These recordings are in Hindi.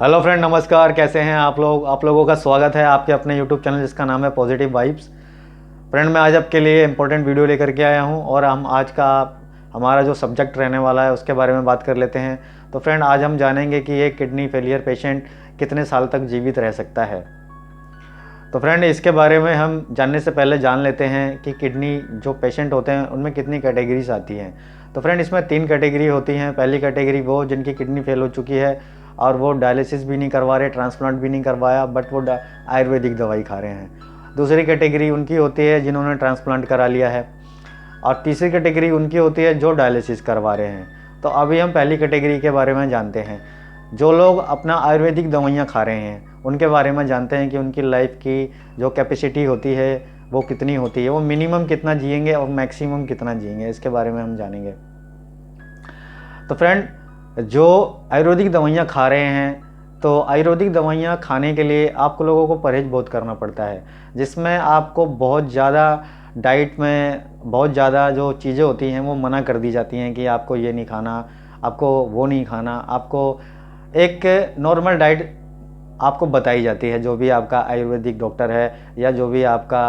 हेलो फ्रेंड, नमस्कार। कैसे हैं आप लोग? आप लोगों का स्वागत है आपके अपने यूट्यूब चैनल जिसका नाम है पॉजिटिव वाइब्स। फ्रेंड, मैं आज आपके लिए इम्पोर्टेंट वीडियो लेकर के आया हूं और हम आज का हमारा जो सब्जेक्ट रहने वाला है उसके बारे में बात कर लेते हैं। तो फ्रेंड, आज हम जानेंगे कि एक किडनी फेलियर पेशेंट कितने साल तक जीवित रह सकता है। तो फ्रेंड, इसके बारे में हम जानने से पहले जान लेते हैं कि किडनी जो पेशेंट होते हैं उनमें कितनी कैटेगरीज आती हैं। तो फ्रेंड, इसमें 3 कैटेगरी होती हैं। पहली कैटेगरी वो जिनकी किडनी फेल हो चुकी है और वो डायलिसिस भी नहीं करवा रहे, ट्रांसप्लांट भी नहीं करवाया, बट वो आयुर्वेदिक दवाई खा रहे हैं। दूसरी कैटेगरी उनकी होती है जिन्होंने ट्रांसप्लांट करा लिया है और तीसरी कैटेगरी उनकी होती है जो डायलिसिस करवा रहे हैं। तो अभी हम पहली कैटेगरी के बारे में जानते हैं। जो लोग अपना आयुर्वेदिक दवाइयाँ खा रहे हैं उनके बारे में जानते हैं कि उनकी लाइफ की जो कैपेसिटी होती है वो कितनी होती है, वो मिनिमम कितना जिएंगे और मैक्सिमम कितना जिएंगे, इसके बारे में हम जानेंगे। तो फ्रेंड, जो आयुर्वेदिक दवाइयाँ खा रहे हैं, तो आयुर्वेदिक दवाइयाँ खाने के लिए आपको लोगों को परहेज बहुत करना पड़ता है, जिसमें आपको बहुत ज़्यादा डाइट में बहुत ज़्यादा जो चीज़ें होती हैं वो मना कर दी जाती हैं कि आपको ये नहीं खाना, आपको वो नहीं खाना। आपको एक नॉर्मल डाइट आपको बताई जाती है, जो भी आपका आयुर्वेदिक डॉक्टर है या जो भी आपका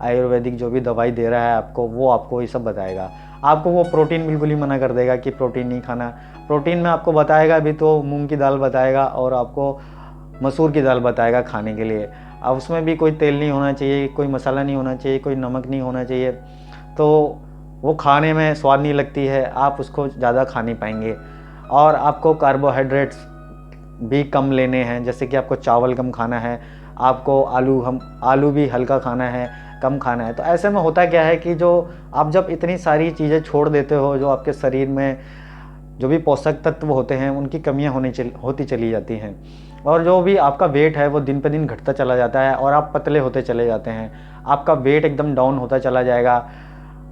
आयुर्वेदिक जो भी दवाई दे रहा है आपको, वो आपको ये सब बताएगा। आपको वो प्रोटीन बिल्कुल ही मना कर देगा कि प्रोटीन नहीं खाना। प्रोटीन में आपको बताएगा भी तो मूंग की दाल बताएगा और आपको मसूर की दाल बताएगा खाने के लिए। अब उसमें भी कोई तेल नहीं होना चाहिए, कोई मसाला नहीं होना चाहिए, कोई नमक नहीं होना चाहिए, तो वो खाने में स्वाद नहीं लगती है, आप उसको ज़्यादा खा नहीं पाएंगे। और आपको कार्बोहाइड्रेट्स भी कम लेने हैं, जैसे कि आपको चावल कम खाना है, आपको आलू भी हल्का खाना है, कम खाना है। तो ऐसे में होता क्या है कि जो आप जब इतनी सारी चीज़ें छोड़ देते हो, जो आपके शरीर में जो भी पोषक तत्व होते हैं उनकी कमियां होती चली जाती हैं और जो भी आपका वेट है वो दिन पे दिन घटता चला जाता है और आप पतले होते चले जाते हैं। आपका वेट एकदम डाउन होता चला जाएगा,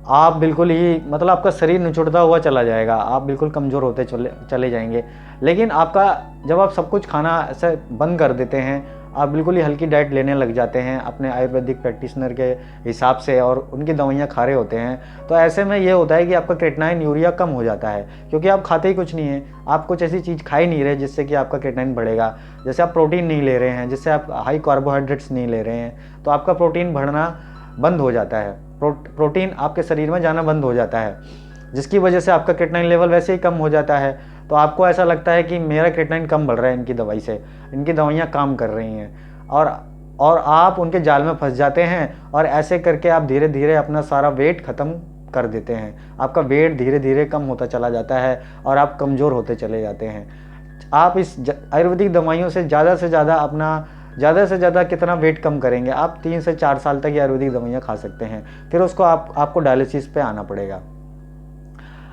आप बिल्कुल ही मतलब आपका शरीर निचुड़ता हुआ चला जाएगा, आप बिल्कुल कमज़ोर होते चले जाएंगे। लेकिन आपका जब आप सब कुछ खाना ऐसे बंद कर देते हैं, आप बिल्कुल ही हल्की डाइट लेने लग जाते हैं अपने आयुर्वेदिक प्रैक्टिशनर के हिसाब से और उनकी दवाइयाँ खा रहे होते हैं, तो ऐसे में ये होता है कि आपका क्रेटिनाइन यूरिया कम हो जाता है, क्योंकि आप खाते ही कुछ नहीं है, आप कुछ ऐसी चीज़ खा ही नहीं रहे जिससे कि आपका क्रेटिनाइन बढ़ेगा। जैसे आप प्रोटीन नहीं ले रहे हैं, जिससे आप हाई कार्बोहाइड्रेट्स नहीं ले रहे हैं, तो आपका प्रोटीन बढ़ना बंद हो जाता है, प्रोटीन आपके शरीर में जाना बंद हो जाता है, जिसकी वजह से आपका क्रेटिनाइन लेवल वैसे ही कम हो जाता है। तो आपको ऐसा लगता है कि मेरा क्रेटिनाइन कम बढ़ रहा है इनकी दवाई से, इनकी दवाइयाँ काम कर रही हैं, और आप उनके जाल में फंस जाते हैं और ऐसे करके आप धीरे धीरे अपना सारा वेट ख़त्म कर देते हैं। आपका वेट धीरे धीरे कम होता चला जाता है और आप कमज़ोर होते चले जाते हैं। आप इस आयुर्वेदिक दवाइयों से ज़्यादा से ज़्यादा कितना वेट कम करेंगे? आप 3 से 4 साल तक ये आयुर्वेदिक दवाइयाँ खा सकते हैं, फिर उसको आपको डायलिसिस पे आना पड़ेगा।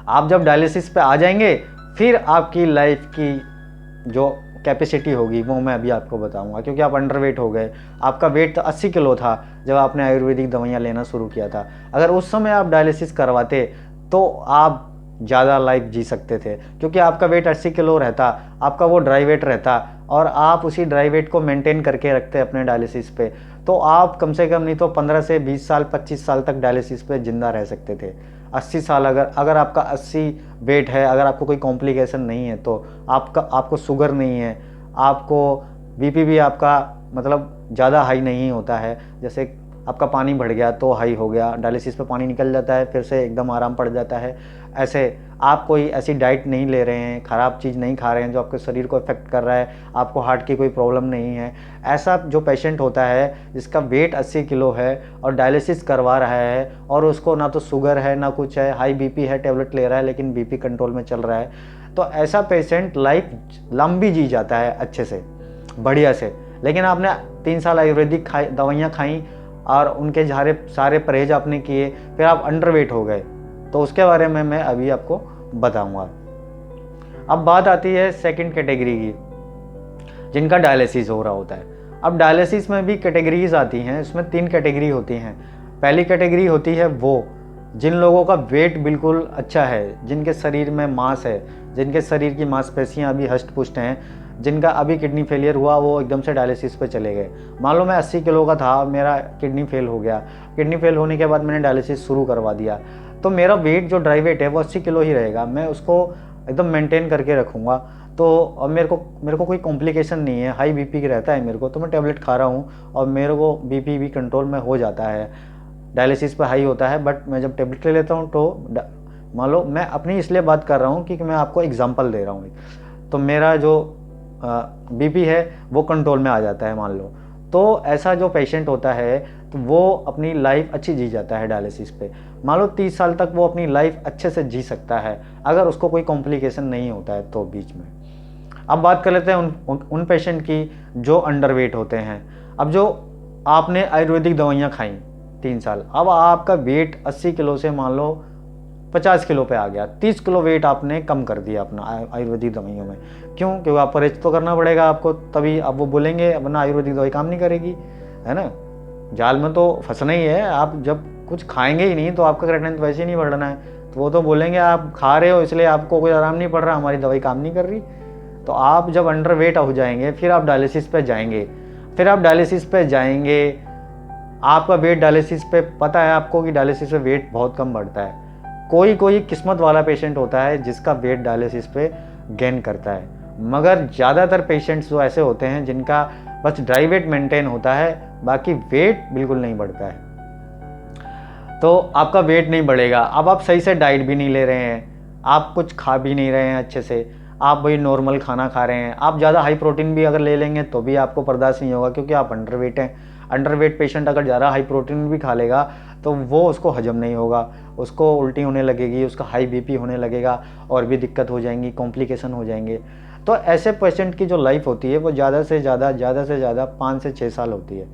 आप जब डायलिसिस पे आ जाएंगे, फिर आपकी लाइफ की जो कैपेसिटी होगी वो मैं अभी आपको बताऊंगा, क्योंकि आप अंडरवेट हो गए। आपका वेट तो 80 किलो था जब आपने आयुर्वेदिक दवाइयाँ लेना शुरू किया था। अगर उस समय आप डायलिसिस करवाते तो आप ज़्यादा लाइफ जी सकते थे, क्योंकि आपका वेट 80 किलो रहता, आपका वो ड्राई वेट रहता और आप उसी ड्राई वेट को मेंटेन करके रखते अपने डायलिसिस पे, तो आप कम से कम नहीं तो 15 से 20 साल 25 साल तक डायलिसिस पे ज़िंदा रह सकते थे। 80 साल अगर आपका 80 वेट है, अगर आपको कोई कॉम्प्लिकेशन नहीं है, तो आपको शुगर नहीं है, आपको बीपी भी आपका मतलब ज़्यादा हाई नहीं होता है, जैसे आपका पानी बढ़ गया तो हाई हो गया, डायलिसिस पे पानी निकल जाता है, फिर से एकदम आराम पड़ जाता है। ऐसे आप कोई ऐसी डाइट नहीं ले रहे हैं, ख़राब चीज़ नहीं खा रहे हैं जो आपके शरीर को इफेक्ट कर रहा है, आपको हार्ट की कोई प्रॉब्लम नहीं है। ऐसा जो पेशेंट होता है जिसका वेट 80 किलो है और डायलिसिस करवा रहा है और उसको ना तो शुगर है ना कुछ है, हाई बीपी है, टैबलेट ले रहा है लेकिन बीपी कंट्रोल में चल रहा है, तो ऐसा पेशेंट लाइफ लंबी जी जाता है अच्छे से, बढ़िया से। लेकिन आपने 3 साल आयुर्वेदिक दवाइयाँ खाई और उनके सारे परहेज आपने किए, फिर आप अंडरवेट हो गए, तो उसके बारे में मैं अभी आपको बताऊंगा। अब बात आती है सेकंड कैटेगरी की, जिनका डायलिसिस हो रहा होता है। अब डायलिसिस में भी कैटेगरीज आती हैं, इसमें 3 कैटेगरी होती हैं। पहली कैटेगरी होती है वो जिन लोगों का वेट बिल्कुल अच्छा है, जिनके शरीर में मांस है, जिनके शरीर की मांसपेशियां अभी हष्ट पुष्ट हैं, जिनका अभी किडनी फेलियर हुआ, वो एकदम से डायलिसिस पे चले गए। मान लो मैं 80 किलो का था, मेरा किडनी फेल हो गया, किडनी फेल होने के बाद मैंने डायलिसिस शुरू करवा दिया, तो मेरा वेट जो ड्राई वेट है वो 80 किलो ही रहेगा, मैं उसको एकदम मेंटेन करके रखूँगा। तो अब मेरे को कोई कॉम्प्लिकेशन नहीं है, हाई बीपी की रहता है मेरे को, तो मैं टेबलेट खा रहा हूँ और मेरे को बीपी भी कंट्रोल में हो जाता है। डायलिसिस पे हाई होता है, बट मैं जब टेबलेट ले लेता हूँ तो मान लो मैं अपनी इसलिए बात कर रहा हूँ कि मैं आपको एग्जांपल दे रहा हूँ, तो मेरा जो बीपी है वो कंट्रोल में आ जाता है मान लो। तो ऐसा जो पेशेंट होता है तो वो अपनी लाइफ अच्छी जी जाता है डायलिसिस पे। मान लो 30 साल तक वो अपनी लाइफ अच्छे से जी सकता है अगर उसको कोई कॉम्प्लिकेशन नहीं होता है तो बीच में। अब बात कर लेते हैं उन पेशेंट की जो अंडरवेट होते हैं। अब जो आपने आयुर्वेदिक दवाइयाँ खाई 3 साल, अब आपका वेट 80 किलो से मान लो 50 किलो पे आ गया, 30 किलो वेट आपने कम कर दिया अपना आयुर्वेदिक दवाइयों में। क्यों? क्योंकि आप परहेज तो करना पड़ेगा आपको, तभी अब वो बोलेंगे, वरना आयुर्वेदिक दवाई काम नहीं करेगी, है ना। जाल में तो फंसना ही है, आप जब कुछ खाएंगे ही नहीं तो आपका क्रेटिनिन तो वैसे ही नहीं बढ़ना है, तो वो तो बोलेंगे आप खा रहे हो इसलिए आपको कोई आराम नहीं पड़ रहा, हमारी दवाई काम नहीं कर रही। तो आप जब अंडर वेट हो जाएंगे फिर आप डायलिसिस पे जाएंगे, आपका वेट डायलिसिस पे, पता है आपको कि डायलिसिस पे वेट बहुत कम बढ़ता है। कोई किस्मत वाला पेशेंट होता है जिसका वेट डायलिसिस पे गेन करता है, मगर ज़्यादातर पेशेंट्स जो ऐसे होते हैं जिनका बस ड्राई वेट मेंटेन होता है, बाकी वेट बिल्कुल नहीं बढ़ता है। तो आपका वेट नहीं बढ़ेगा। अब आप सही से डाइट भी नहीं ले रहे हैं, आप कुछ खा भी नहीं रहे हैं अच्छे से, आप वही नॉर्मल खाना खा रहे हैं, आप ज़्यादा हाई प्रोटीन भी अगर ले लेंगे तो भी आपको बर्दाश्त नहीं होगा क्योंकि आप अंडरवेट हैं। अंडरवेट पेशेंट अगर ज़्यादा हाई प्रोटीन भी खा लेगा तो वो उसको हजम नहीं होगा, उसको उल्टी होने लगेगी, उसका हाई बीपी होने लगेगा और भी दिक्कत हो जाएंगी, कॉम्प्लिकेशन हो जाएंगे। तो ऐसे पेशेंट की जो लाइफ होती है वो ज़्यादा से ज़्यादा 5 से 6 साल होती है,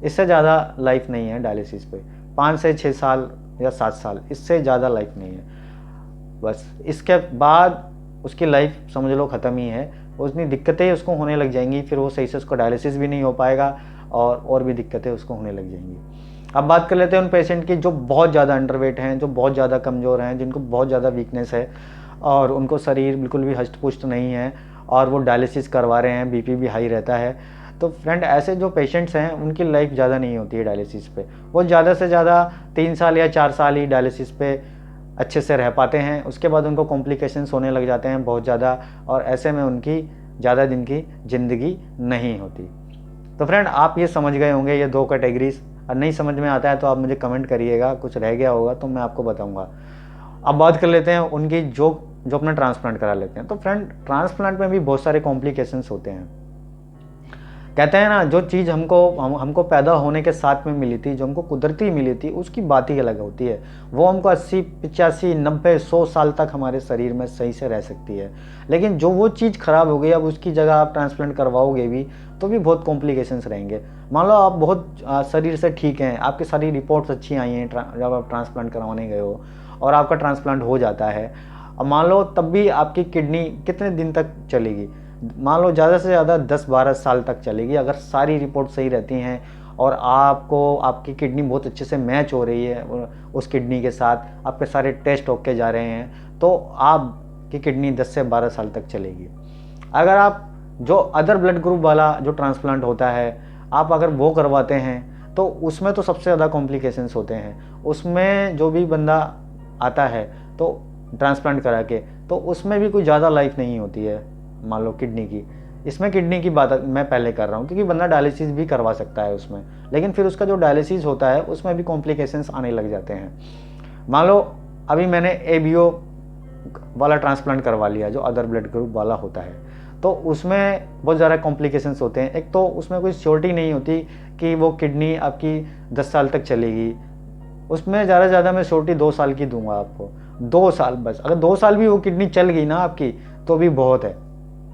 इससे ज़्यादा लाइफ नहीं है डायलिसिस पे। 5 से 6 साल या 7 साल, इससे ज़्यादा लाइफ नहीं है। बस इसके बाद उसकी लाइफ समझ लो ख़त्म ही है, उतनी दिक्कतें उसको होने लग जाएंगी, फिर वो सही से उसको डायलिसिस भी नहीं हो पाएगा और भी दिक्कतें उसको होने लग जाएंगी। अब बात कर लेते हैं उन पेशेंट की जो बहुत ज़्यादा अंडरवेट हैं, जो बहुत ज़्यादा कमज़ोर हैं, जिनको बहुत ज़्यादा वीकनेस है और उनको शरीर बिल्कुल भी हष्ट पुष्ट नहीं है और वो डायलिसिस करवा रहे हैं, बीपी भी हाई रहता है। तो फ्रेंड ऐसे जो पेशेंट्स हैं उनकी लाइफ ज़्यादा नहीं होती है डायलिसिस पे, वो ज़्यादा से ज़्यादा 3 साल या 4 साल ही डायलिसिस पे अच्छे से रह पाते हैं, उसके बाद उनको कॉम्प्लिकेशंस होने लग जाते हैं बहुत ज़्यादा, और ऐसे में उनकी ज़्यादा दिन की ज़िंदगी नहीं होती। तो फ्रेंड आप ये समझ गए होंगे ये 2 कैटेगरीज, और नहीं समझ में आता है तो आप मुझे कमेंट करिएगा, कुछ रह गया होगा तो मैं आपको बताऊंगा। अब बात कर लेते हैं उनकी जो अपना ट्रांसप्लांट करा लेते हैं। तो फ्रेंड ट्रांसप्लांट में भी बहुत सारे कॉम्प्लिकेशंस होते हैं। कहते हैं ना, जो चीज़ हमको पैदा होने के साथ में मिली थी, जो हमको कुदरती मिली थी, उसकी बात ही अलग होती है। वो हमको 80, 85, 90, 100 साल तक हमारे शरीर में सही से रह सकती है। लेकिन जो वो चीज़ ख़राब हो गई, अब उसकी जगह आप ट्रांसप्लांट करवाओगे भी तो भी बहुत कॉम्प्लिकेशंस रहेंगे। मान लो आप बहुत शरीर से ठीक हैं, आपकी सारी रिपोर्ट्स अच्छी आई हैं जब आप ट्रांसप्लांट करवाने गए हो और आपका ट्रांसप्लांट हो जाता है, अब मान लो तब भी आपकी किडनी कितने दिन तक चलेगी? मान लो ज़्यादा से ज़्यादा 10-12 साल तक चलेगी अगर सारी रिपोर्ट सही रहती हैं और आपकी किडनी बहुत अच्छे से मैच हो रही है उस किडनी के साथ, आपके सारे टेस्ट होके जा रहे हैं, तो आपकी किडनी 10 से 12 साल तक चलेगी। अगर आप जो अदर ब्लड ग्रुप वाला जो ट्रांसप्लांट होता है, आप अगर वो करवाते हैं तो उसमें तो सबसे ज़्यादा कॉम्प्लिकेशंस होते हैं। उसमें जो भी बंदा आता है तो ट्रांसप्लांट करा के, तो उसमें भी कोई ज़्यादा लाइफ नहीं होती है। मान लो किडनी की, इसमें किडनी की बात मैं पहले कर रहा हूँ क्योंकि बंदा डायलिसिस भी करवा सकता है उसमें, लेकिन फिर उसका जो डायलिसिस होता है उसमें भी कॉम्प्लिकेशंस आने लग जाते हैं। मान लो अभी मैंने ABO वाला ट्रांसप्लांट करवा लिया जो अदर ब्लड ग्रुप वाला होता है, तो उसमें बहुत ज़्यादा कॉम्प्लिकेशंस होते हैं। एक तो उसमें कोई श्योरिटी नहीं होती कि वो किडनी आपकी 10 साल तक चलेगी। उसमें ज़्यादा से ज़्यादा मैं श्योरिटी 2 साल की दूंगा आपको, 2 साल बस। अगर 2 साल भी वो किडनी चल गई ना आपकी तो भी बहुत है।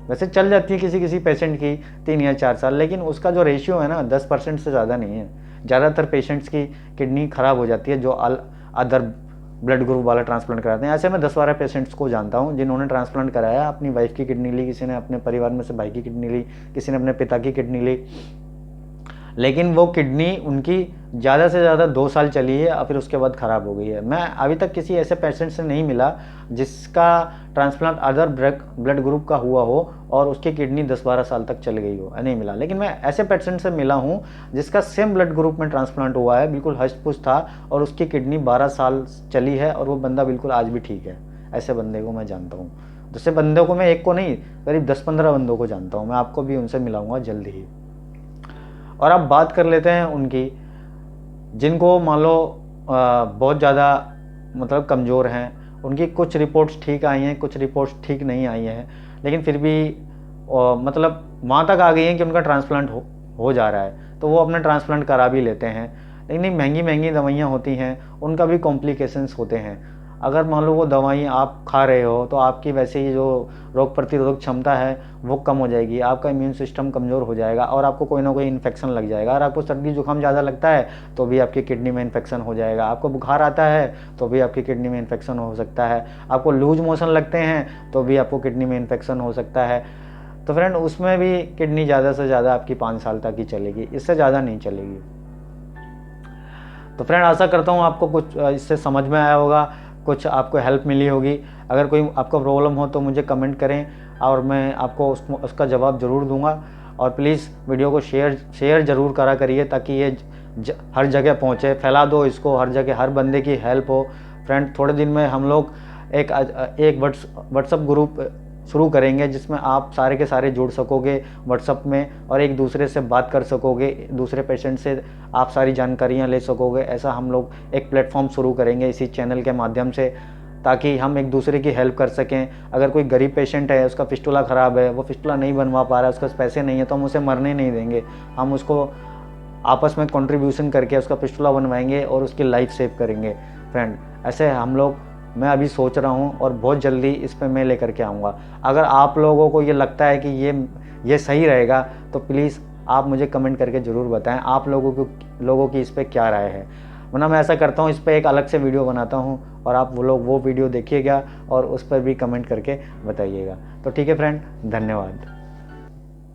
वैसे चल जाती है किसी पेशेंट की 3 या 4 साल, लेकिन उसका जो रेशियो है ना 10% से ज़्यादा नहीं है। ज़्यादातर पेशेंट्स की किडनी ख़राब हो जाती है जो अदर ब्लड ग्रुप वाला ट्रांसप्लांट कराते हैं। ऐसे मैं 10-12 पेशेंट्स को जानता हूँ जिन्होंने ट्रांसप्लांट कराया, अपनी वाइफ की किडनी ली, किसी ने अपने परिवार में से भाई की किडनी ली, किसी ने अपने पिता की किडनी ली, लेकिन वो किडनी उनकी ज़्यादा से ज़्यादा 2 साल चली है और फिर उसके बाद ख़राब हो गई है। मैं अभी तक किसी ऐसे पेशेंट से नहीं मिला जिसका ट्रांसप्लांट अदर ब्लड ग्रुप का हुआ हो और उसकी किडनी 10-12 साल तक चल गई हो, नहीं मिला। लेकिन मैं ऐसे पेशेंट से मिला हूँ जिसका सेम ब्लड ग्रुप में ट्रांसप्लांट हुआ है, बिल्कुल हष्ट पुष्ट था और उसकी किडनी 12 साल चली है और वो बंदा बिल्कुल आज भी ठीक है। ऐसे बंदे को मैं जानता हूँ। जैसे बंदों को मैं एक को नहीं, करीब 10-15 बंदों को जानता हूँ मैं, आपको भी उनसे मिलाऊंगा जल्दी ही। और अब बात कर लेते हैं उनकी, जिनको मान लो बहुत ज़्यादा मतलब कमज़ोर हैं, उनकी कुछ रिपोर्ट्स ठीक आई हैं, कुछ रिपोर्ट्स ठीक नहीं आई हैं, लेकिन फिर भी मतलब वहाँ तक आ गई हैं कि उनका ट्रांसप्लांट हो जा रहा है, तो वो अपना ट्रांसप्लांट करा भी लेते हैं। लेकिन महंगी महंगी दवाइयाँ होती हैं, उनका भी कॉम्प्लिकेशंस होते हैं। अगर मान लो वो दवाइयाँ आप खा रहे हो तो आपकी वैसे ही जो रोग प्रतिरोधक क्षमता है वो कम हो जाएगी, आपका इम्यून सिस्टम कमज़ोर हो जाएगा और आपको कोई ना कोई इन्फेक्शन लग जाएगा। अगर आपको सर्दी जुकाम ज़्यादा लगता है तो भी आपकी किडनी में इन्फेक्शन हो जाएगा, आपको बुखार आता है तो भी आपकी किडनी में इन्फेक्शन हो सकता है, आपको लूज मोशन लगते हैं तो भी आपको किडनी में इन्फेक्शन हो सकता है। तो फ्रेंड उसमें भी किडनी ज़्यादा से ज़्यादा आपकी 5 साल तक ही चलेगी, इससे ज़्यादा नहीं चलेगी। तो फ्रेंड आशा करता हूँ आपको कुछ इससे समझ में आया होगा, कुछ आपको हेल्प मिली होगी। अगर कोई आपको प्रॉब्लम हो तो मुझे कमेंट करें और मैं आपको उसका जवाब ज़रूर दूंगा। और प्लीज़ वीडियो को शेयर ज़रूर करा करिए ताकि ये हर जगह पहुँचे, फैला दो इसको, हर जगह हर बंदे की हेल्प हो। फ्रेंड थोड़े दिन में हम लोग एक व्हाट्सअप ग्रुप शुरू करेंगे जिसमें आप सारे के सारे जुड़ सकोगे व्हाट्सअप में और एक दूसरे से बात कर सकोगे, दूसरे पेशेंट से आप सारी जानकारियां ले सकोगे। ऐसा हम लोग एक प्लेटफॉर्म शुरू करेंगे इसी चैनल के माध्यम से, ताकि हम एक दूसरे की हेल्प कर सकें। अगर कोई गरीब पेशेंट है, उसका फिस्टुला ख़राब है, वो फिस्टुला नहीं बनवा पा रहा है, उसके पास पैसे नहीं है, तो हम उसे मरने नहीं देंगे, हम उसको आपस में कंट्रीब्यूशन करके उसका फिस्टुला बनवाएंगे और उसकी लाइफ सेव करेंगे। फ्रेंड ऐसे हम लोग, मैं अभी सोच रहा हूँ और बहुत जल्दी इस पे मैं लेकर के आऊँगा। अगर आप लोगों को ये लगता है कि ये सही रहेगा तो प्लीज़ आप मुझे कमेंट करके ज़रूर बताएं आप लोगों की इस पे क्या राय है। वरना मैं ऐसा करता हूँ, इस पे एक अलग से वीडियो बनाता हूँ और आप वो वीडियो देखिएगा और उस पर भी कमेंट करके बताइएगा। तो ठीक है फ्रेंड, धन्यवाद।